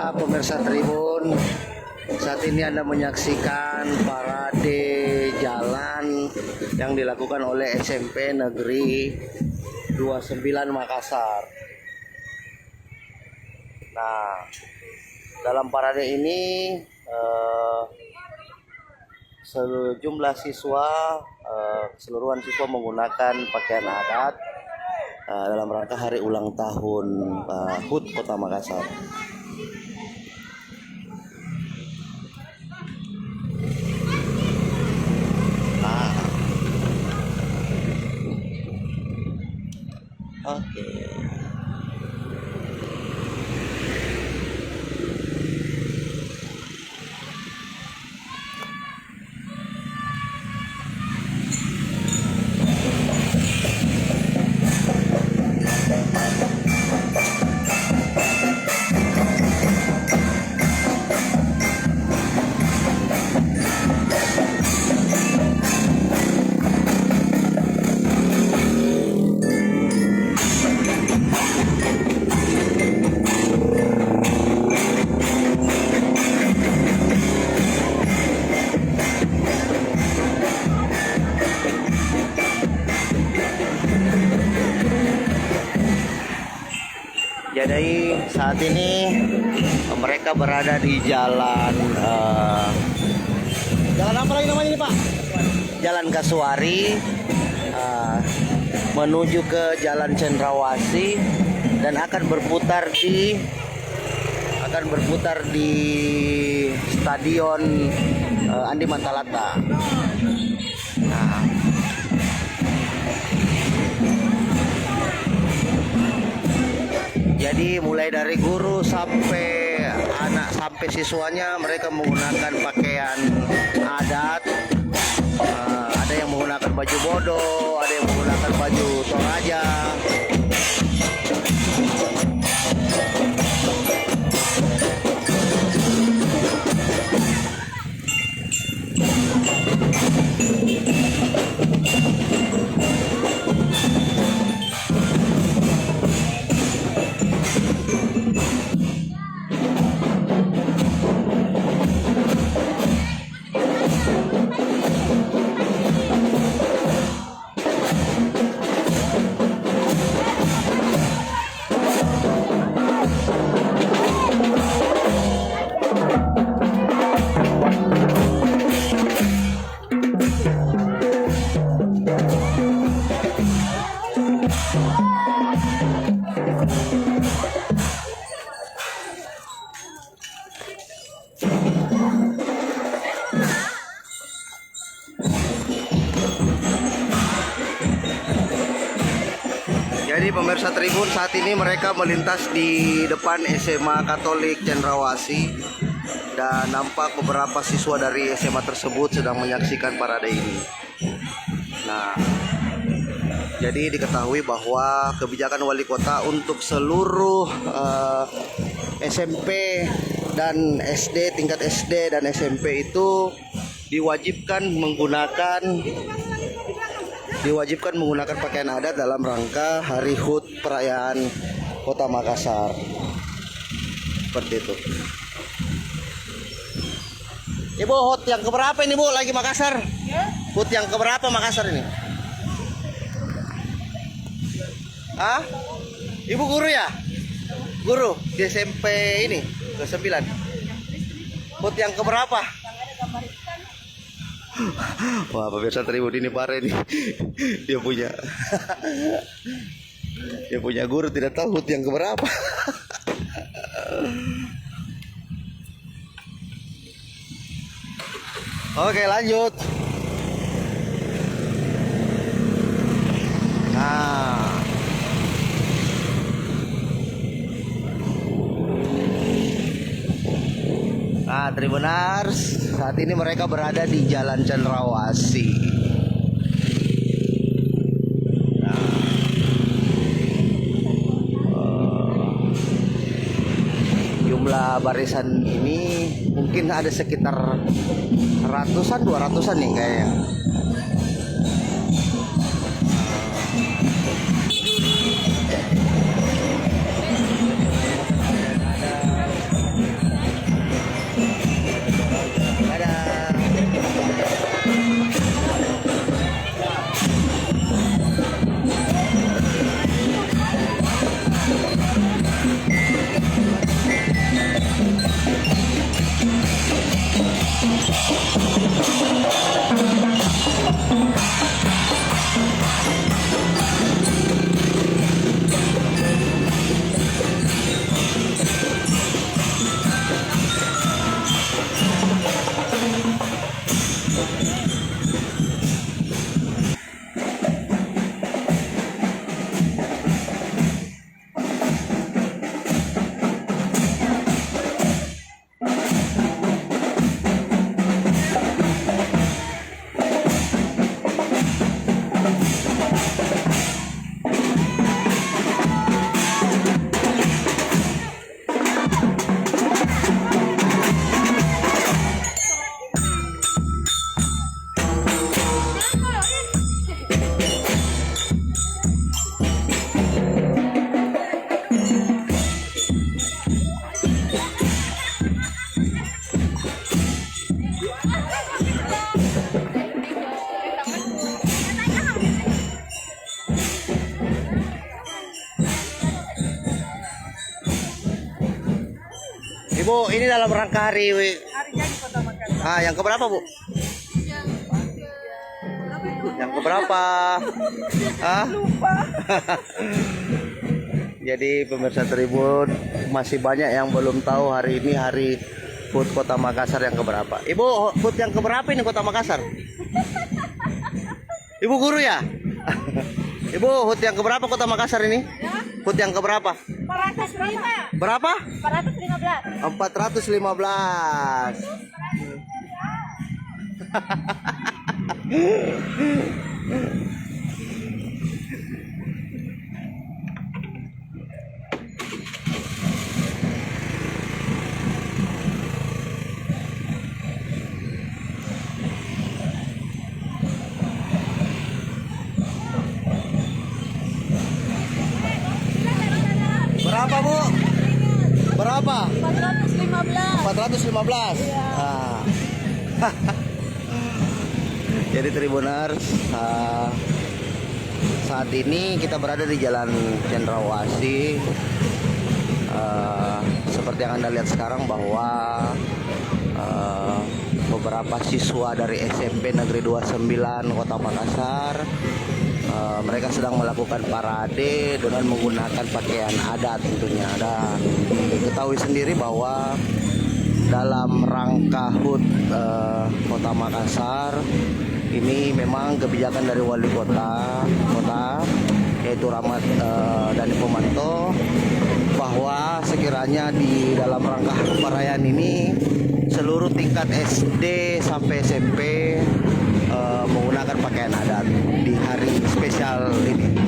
Pemirsa Tribun, saat ini Anda menyaksikan parade jalan yang dilakukan oleh SMP Negeri 29 Makassar. Nah, dalam parade ini sejumlah siswa, keseluruhan siswa menggunakan pakaian adat dalam rangka hari ulang tahun HUT Kota Makassar. Oke. Jadi saat ini mereka berada di jalan apa lagi namanya ini Pak? Jalan Kasuari menuju ke Jalan Cendrawasih dan akan berputar di Stadion Andi Mantalata. Nah, jadi mulai dari guru sampai anak sampai siswanya mereka menggunakan pakaian adat. Ada yang menggunakan baju bodo, ada yang menggunakan baju toraja. Jadi pemirsa Tribun, saat ini mereka melintas di depan SMA Katolik Cendrawasih dan nampak beberapa siswa dari SMA tersebut sedang menyaksikan parade ini. Nah, jadi diketahui bahwa kebijakan wali kota untuk seluruh SMP dan SD, tingkat SD dan SMP itu diwajibkan menggunakan diwajibkan menggunakan pakaian adat dalam rangka Hari HUT perayaan Kota Makassar. Seperti itu. Ibu, HUT yang keberapa ini, Bu? Lagi Makassar? HUT yang keberapa Makassar ini? Ah? Ibu guru ya? Guru di SMP ini ke-9. HUT yang keberapa? Wah, pemirsa Tribun ini parah nih. Dia punya dia punya guru tidak tahu HUT yang keberapa. Oke, lanjut. Nah, Tribunars, saat ini mereka berada di Jalan Cendrawasih. Jumlah barisan ini mungkin ada sekitar ratusan, 200-an nih kayaknya. Ibu, ini dalam rangka hari jadi Kota Makassar. yang keberapa, Bu? Yang keberapa? Lupa. Jadi pemirsa Tribun, masih banyak yang belum tahu hari ini hari HUT Kota Makassar yang keberapa. Ibu, HUT yang keberapa ini Kota Makassar? Ibu guru ya? Ibu, HUT yang keberapa Kota Makassar ini? HUT yang keberapa? 415. Berapa? 415. 415. Berapa, Bu? Berapa? 415. 415. Iya. Ah. Jadi Tribuners, saat ini kita berada di Jalan Cendrawasih. Seperti yang Anda lihat sekarang bahwa beberapa siswa dari SMP Negeri 29 Kota Makassar, mereka sedang melakukan parade dengan menggunakan pakaian adat tentunya. Dan diketahui sendiri bahwa dalam rangka HUT Kota Makassar ini memang kebijakan dari wali kota yaitu Rahmat Dhani Pomanto, bahwa sekiranya di dalam rangka perayaan ini seluruh tingkat SD sampai SMP menggunakan pakaian adat di hari spesial ini.